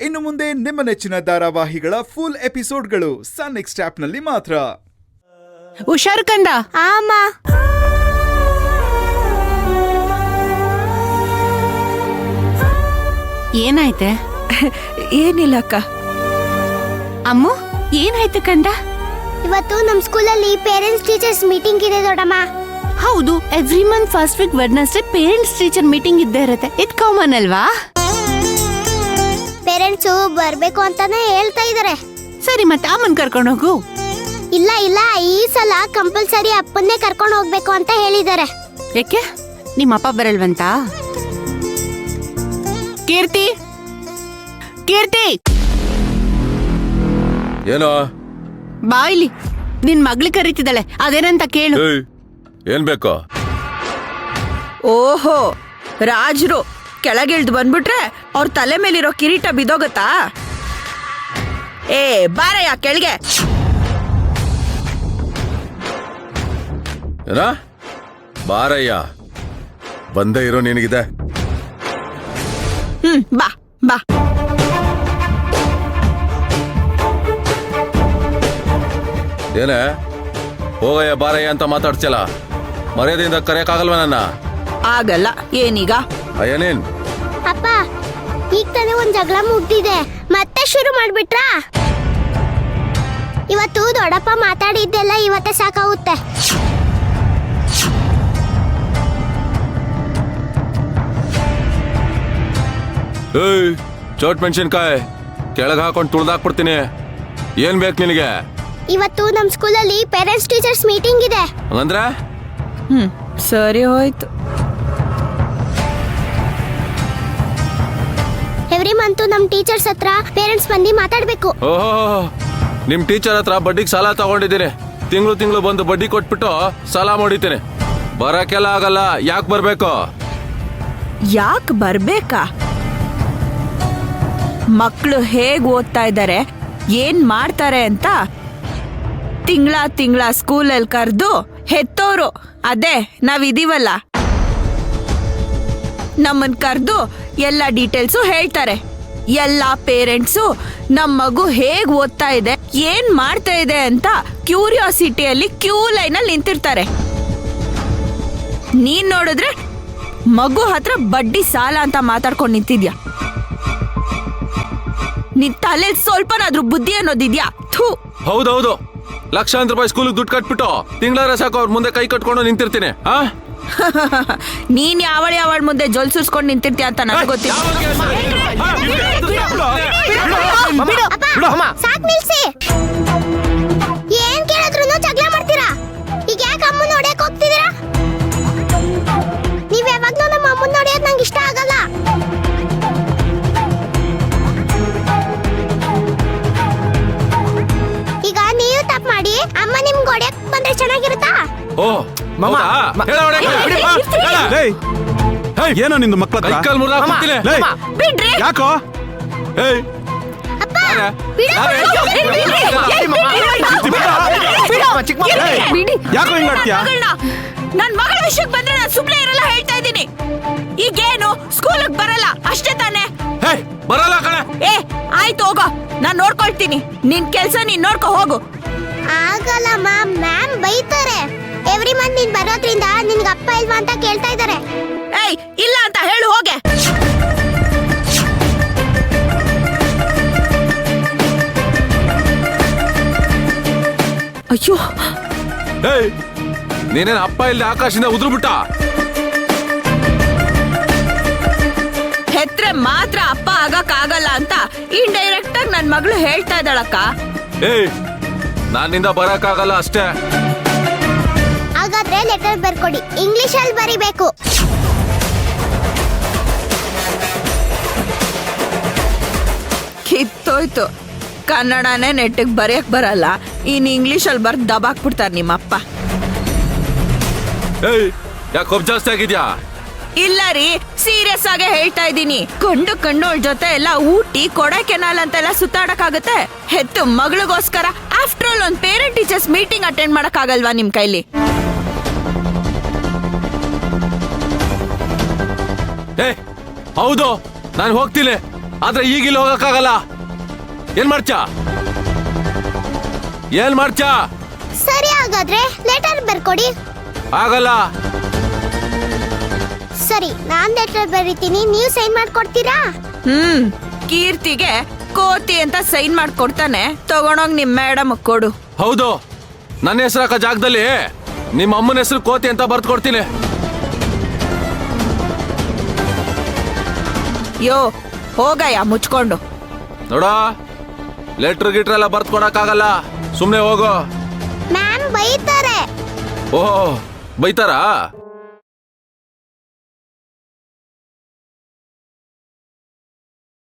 ಇನ್ನು ಮುಂದೆ ನಿಮ್ಮ ನೆಚ್ಚಿನ ಧಾರಾವಾಹಿಗಳ ಫುಲ್ ಎಪಿಸೋಡ್ಗಳು ಸನ್ ನೆಕ್ಸ್ಟ್ ಆಪ್ನಲ್ಲಿ ಮಾತ್ರ. ಹುಷಾರು ಕಂದ. ಆಮ ಏನಾಯ್ತೆ? ಏನಿಲ್ಲ ಅಕ್ಕ. ಅಮ್ಮು ಏನಾಯ್ತು ಕಂದ? ಇವತ್ತು ನಮ್ ಸ್ಕೂಲಲ್ಲಿ ಪೇರೆಂಟ್ಸ್ ಟೀಚರ್ಸ್ ಮೀಟಿಂಗ್ ಇದೆ ದೊಡ್ಡಮ್ಮ. ಹೌದು, every month first week Wednesday parents teacher meeting ಇದ್ದೇ ಇರುತ್ತೆ. ಇದು ಕಾಮನ್ ಅಲ್ವಾ? ಪೇರೆಂಟ್ಸು ಬರ್ಬೇಕು ಅಂತಾನೆ ಹೇಳ್ತಾ ಇದಾರೆ. ಸರಿ, ಮತ್ತೆ ಅಮ್ಮನ್ ಕರ್ಕೊಂಡು ಹೋಗು. ಇಲ್ಲ ಇಲ್ಲ, ಈ ಸಲ ಕಂಪಲ್ಸರಿ ಅಪ್ಪನ್ನೇ ಕರ್ಕೊಂಡು ಹೋಗ್ಬೇಕು ಅಂತ ಹೇಳಿದ್ದಾರೆ. ಯಾಕೆ? ನಿಮ್ಮ ಅಪ್ಪ ಬರಲ್ವಂತ? ಕೀರ್ತಿ, ಕೀರ್ತಿ, ಏನೋ ಬಾ ಇಲ್ಲಿ. ನಿನ್ ಮಗ್ಳು ಕರೀತಿದ್ದಾಳೆ, ಅದೇನಂತ ಕೇಳು. ಏನ್ ಬೇಕೋ? ಓಹೋ, ರಾಜ್ರು ಕೆಳಗಿಳ್ದು ಬಂದ್ಬಿಟ್ರೆ ಅವ್ರ ತಲೆ ಮೇಲಿರೋ ಕಿರೀಟ ಬಿದೋಗತ್ತಾ? ಏ ಬಾರಯ್ಯ ಕೆಳಗೆ. ಏನ ಬಾರಯ್ಯ, ಬಂದೇ ಇರೋ ನಿನಗಿದೆ. ಬಾ ಬಾ. ಏನೇ ಹೋಗಯ್ಯ ಬಾರಯ್ಯ ಅಂತ ಮಾತಾಡ್ತಿಯಲ್ಲ, ಮರ್ಯಾದೆಯಿಂದ ಕರೆಯಕ್ಕಾಗಲ್ವ ನನ್ನ? ಆಗಲ್ಲ. ಏನೀಗ? ಅಯ್ಯನೇನ್ ಅಪ್ಪ, ಈಗ ತಾನೇ ಒಂದ್ ಜಗಳ ಮುಗ್ದಿದೆ, ಮತ್ತೆ ಶುರು ಮಾಡ್ಬಿಟ್ರಾ? ಇವತ್ತು ದೊಡ್ಡಪ್ಪ ಮಾತಾಡಿದ್ದೆಲ್ಲ ಇವತ್ತೇ ಸಾಕಾಗುತ್ತೆ. ಏಯ್, ಚೋಟ್ ಮೆಣಸಿನ್ಕಾಯಿ ಕೆಳಗೆ ಹಾಕೊಂಡು ತುಳ್ದಾಕ್ಬಿಡ್ತೀನಿ. ಏನ್ ಬೇಕು ನಿನಗೆ? ಇವತ್ತು ನಮ್ ಸ್ಕೂಲಲ್ಲಿ ಪೇರೆಂಟ್ಸ್ ಟೀಚರ್ಸ್ ಮೀಟಿಂಗ್ ಇದೆ. ಹಂಗಂದ್ರೆ ಸರಿ ಹೋಯ್ತು. ಎವ್ರಿ ಮಂತ್ ನಮ್ ಟೀಚರ್ಸ್ ಹತ್ರ ಪೇರೆಂಟ್ಸ್ ಬಂದು ಮಾತಾಡ್ಬೇಕು. ಓಹೋ, ನಿಮ್ ಟೀಚರ್ ಹತ್ರ ಬಡ್ಡಿಗೆ ಸಾಲ ತಗೊಂಡಿದ್ದೀನಿ. ತಿಂಗಳು ಬಂದು ಬಡ್ಡಿ ಕೊಟ್ಬಿಟ್ಟು ಸಾಲ ಮಾಡಿದ್ದೀನಿ. ಬರಕ್ಕೆಲ್ಲ ಆಗಲ್ಲ. ಯಾಕೆ ಬರ್ಬೇಕು? ಯಾಕೆ ಬರ್ಬೇಕಾ? ಮಕ್ಕಳು ಹೇಗ್ ಓದ್ತಾ ಇದ್ದಾರೆ, ಏನ್ ಮಾಡ್ತಾರೆ ಅಂತ ತಿಂಗಳ ಸ್ಕೂಲಲ್ಲಿ ಕರೆದು ಹೆತ್ತೋರು, ಅದೇ ನಾವಿದೀವಲ್ಲ, ನಮ್ಮನ್ ಕರೆದು ಎಲ್ಲ ಡೀಟೇಲ್ಸು ಹೇಳ್ತಾರೆ. ಎಲ್ಲ ಪೇರೆಂಟ್ಸು ನಮ್ಮ ಮಗು ಹೇಗ್ ಓದ್ತಾ ಇದೆ, ಏನ್ ಮಾಡ್ತಾ ಇದೆ ಅಂತ ಕ್ಯೂರಿಯಾಸಿಟಿಯಲ್ಲಿ ಕ್ಯೂ ಲೈನಲ್ಲಿ ನಿಂತಿರ್ತಾರೆ. ನೀನ್ ನೋಡಿದ್ರೆ ಮಗು ಹತ್ರ ಬಡ್ಡಿ ಸಾಲ ಅಂತ ಮಾತಾಡ್ಕೊಂಡು ನಿಂತಿದ್ಯಾ. ನಿನ್ ತಲೆ ಸ್ವಲ್ಪನಾದ್ರೂ ಬುದ್ಧಿ ಅನ್ನೋದಿದ್ಯಾ? ಥೂ. ಹೌದೌದು, ಲಕ್ಷಾಂತರ ರೂಪಾಯಿ ಸ್ಕೂಲಿಗೆ ದುಡ್ಡು ಕಟ್ಬಿಟ್ಟು ತಿಂಗಳ ಸಾಕು ಅವ್ರ ಮುಂದೆ ಕೈ ಕಟ್ಕೊಂಡು ನಿಂತಿರ್ತೀನಿ. ನೀನ್ ಯಾವಳ ಮುಂದೆ ಜೊಲ್ ಸುರ್ಸ್ಕೊಂಡು ನಿಂತಿರ್ತೀಯ ಅಂತ ನನಗೆ ಗೊತ್ತಿಲ್ಲ. ಸಾಕ್ ನಿಲ್ಸಿ. ಏನ್ ಕೇಳಿದ್ರು ಜಗಳ ಮಾಡ್ತೀರಾ? ಈಗ ಯಾಕೆ ಅಮ್ಮನ ನೋಡಕ್ ಹೋಗ್ತಿದ್ದೀರಾ? ನೀವ್ ಯಾವಾಗ್ಲೂ ನಮ್ಮ ಅಮ್ಮನ ನೋಡಿಯೋದ್ ನಂಗೆ ಇಷ್ಟ ಆಗಲ್ಲ. ಈಗ ನೀವು ತಪ್ಪು ಮಾಡಿ ಅಮ್ಮ ನಿಮ್ಗೆ ಹೊಡೆಯಕ್ ಬಂದ್ರೆ ಚೆನ್ನಾಗಿರುತ್ತಾ? ಓ ಮಾಮ, ಏನೋ ನಿಂದು ಮಕ್ಕಳ ಯಾಕೋ? ಯಾಕೋ ಹಿಂಗಾಡ್ತೀಯ? ನನ್ ಮಗಳ ವಿಷಯಕ್ಕೆ ಬಂದ್ರೆ ನಾನು ಸುಮ್ನೆ ಇರಲ್ಲ, ಹೇಳ್ತಾ ಇದ್ದೀನಿ. ಈಗೇನು ಸ್ಕೂಲಿಗೆ ಬರಲ್ಲ ಅಷ್ಟೇ ತಾನೆ? ಬರಲ್ಲ ಕಣೆ. ಏ ಆಯ್ತು, ಹೋಗೋ, ನಾನ್ ನೋಡ್ಕೊಳ್ತೀನಿ. ನಿನ್ ಕೆಲ್ಸ ನೀನ್ ನೋಡ್ಕೊ ಹೋಗು. ಆಗಲ್ಲ ಮ್ಯಾಮ್ ಬೈತಾರೆ. ಎವ್ರಿ ಮಂತ್ ನೀನ್ ಬರೋದ್ರಿಂದ ನಿನ್ಗೆ ಅಪ್ಪ ಇಲ್ವಾ ಅಂತ ಕೇಳ್ತಾ ಇದ್ದಾರೆ. ಏಯ್ ಇಲ್ಲ ಅಂತ ಹೇಳು, ಹೋಗೆ. ಅಯ್ಯೋ, ನೀನೇನ್ ಅಪ್ಪ ಇಲ್ದೆ ಆಕಾಶದಿಂದ ಉದುರ್ಬಿಟ್ಟ? ಹೆತ್ರೆ ಮಾತ್ರ ಅಪ್ಪ ಆಗಕ್ಕಾಗಲ್ಲ ಅಂತ ಇಂಡೈರೆಕ್ಟ್ ಆಗಿ ನನ್ ಮಗಳು ಹೇಳ್ತಾ ಇದ್ದಾಳಕ್ಕ. ನಾನಿಂದ ಬರಕ್ಕಾಗಲ್ಲ ಅಷ್ಟೇ. ಹಾಗಾದ್ರೆ ಲೆಟರ್ ಬರ್ಕೊಡಿ, ಇಂಗ್ಲಿಷ್ ಅಲ್ಲಿ ಬರಿಬೇಕು. ಕಿತ್ತೋಯ್ತು. ಕನ್ನಡನೇ ನೆಟ್ಟಿಗೆ ಬರೆಯಕ್ ಬರಲ್ಲ, ಇನ್ ಇಂಗ್ಲಿಷ್ ಅಲ್ಲಿ ಬರ್ದು ದಬಾಕ್ಬಿಡ್ತಾರ ನಿಮ್ಮಪ್ಪ. ಯಾಕೆ ಕೊಬ್ಬು ಜಾಸ್ತಿ ಆಗಿದ್ಯಾ? ಇಲ್ಲ ರೀ, ಸೀರಿಯಸ್ ಆಗಿ ಹೇಳ್ತಾ ಇದ್ದೀನಿ. ಕಂಡೋಳ್ ಜೊತೆ ಎಲ್ಲ ಊಟಿ ಕೊಡೈಕೆನಾಲ್ ಅಂತೆಲ್ಲ ಸುತ್ತಾಡಕ್ ಆಗುತ್ತೆ? ಹೆತ್ತು ಮಗಳಿಗೋಸ್ಕರ ಆಫ್ಟರ್ ಆಲ್ ಒಂದ್ ಪೇರೆಂಟ್ ಟೀಚರ್ಸ್ ಮೀಟಿಂಗ್ ಅಟೆಂಡ್ ಮಾಡಕ್ ಆಗಲ್ವಾ ನಿಮ್ ಕೈಲಿ? ಹೌದು, ನಾನು ಹೋಗ್ತೀನಿ. ಆದ್ರೆ ಈಗಿಲ್ಲಿ ಹೋಗಕ್ಕಾಗಲ್ಲ. ಏನ್ ಮಾಡ್ಚಾ ಸರಿ, ಹಾಗಾದ್ರೆ ಲೆಟರ್ ಬರ್ಕೊಡಿ. ಆಗಲ್ಲ. ಸರಿ, ನಾನ್ ಲೆಟರ್ ಬರೀತೀನಿ, ನೀವು ಸೈನ್ ಮಾಡ್ಕೊಡ್ತೀರಾ? ಕೀರ್ತಿಗೆ ಕೋತಿ ಅಂತ ಸೈನ್ ಮಾಡ್ಕೊಡ್ತಾನೆ, ತಗೊಂಡೋಗ್ ನಿಮ್ ಮೇಡಮ್ ಕೊಡು. ಹೌದು, ನನ್ನ ಹೆಸರು ಹಾಕೋ ಜಾಗದಲ್ಲಿ ನಿಮ್ಮ ಅಮ್ಮನ ಹೆಸರು ಕೋತಿ ಅಂತ ಬರ್ತ್ ಕೊಡ್ತೀನಿ. ಯೋ ಹೋಗಯ್ಯ ಮುಚ್ಕೊಂಡು. ನೋಡ, ಲೆಟ್ರ್ ಗಿಟ್ರ್ ಎಲ್ಲ ಬರ್ತ್ ಕೊಡಕ್ಕಾಗಲ್ಲ, ಸುಮ್ನೆ ಹೋಗು. ಮ್ಯಾಮ್ ಬೈತಾರೆ. ಓಹ್, ಬೈತಾರಾ?